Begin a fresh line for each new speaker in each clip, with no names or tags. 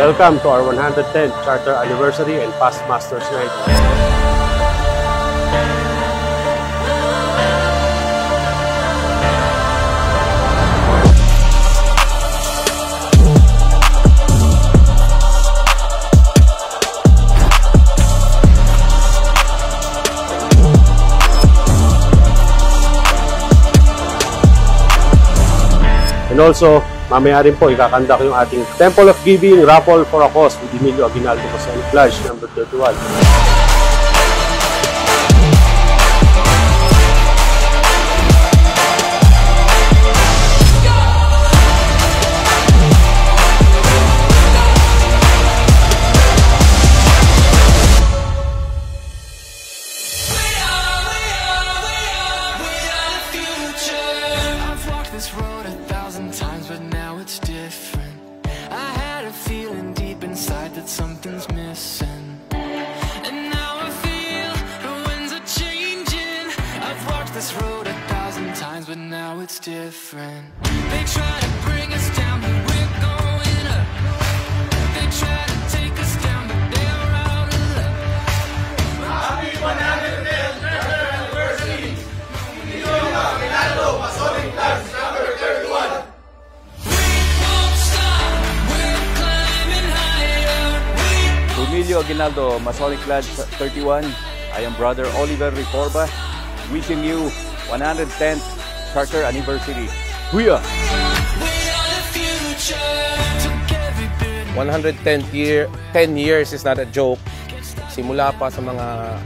Welcome to our 110th Charter Anniversary and Past Masters Night. And also, mamaya rin po ikakanda ko yung ating Temple of Giving Raffle for a Cause with Emilio Aguinaldo Masonic Lodge number 31.
Something's missing, and now I feel the winds are changing. I've walked this road 1,000 times, but now it's different. They try to bring us down, but we're going up. They try to take us down, but they're out of luck. Happy 110th anniversary! Emilio Aguinaldo Masonic Lodge number 31.
Emilio Aguinaldo Masonic Lodge 31. I am Brother Oliver Reforba, wishing you 110th Charter Anniversary. Huya!
10 years is not a joke. Simula pa sa mga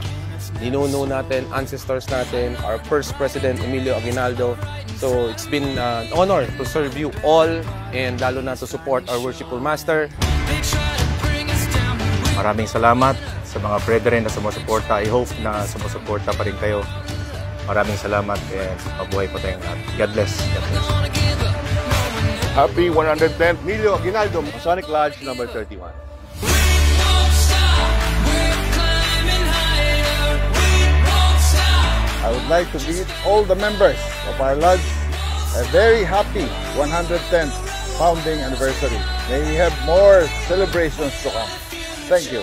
ninuno natin, ancestors natin, our first President Emilio Aguinaldo. So it's been an honor to serve you all and lalo na to support our worshipful master.
Maraming salamat sa mga brethren na sumusuporta. I hope na sumusuporta pa rin kayo. Maraming salamat and mabuhay po tayong lahat. God bless. God bless.
Happy 110th Emilio Aguinaldo Masonic Lodge number 31.
I would like to bid all the members of our lodge a very happy 110th founding anniversary. May we have more celebrations to come. Thank you.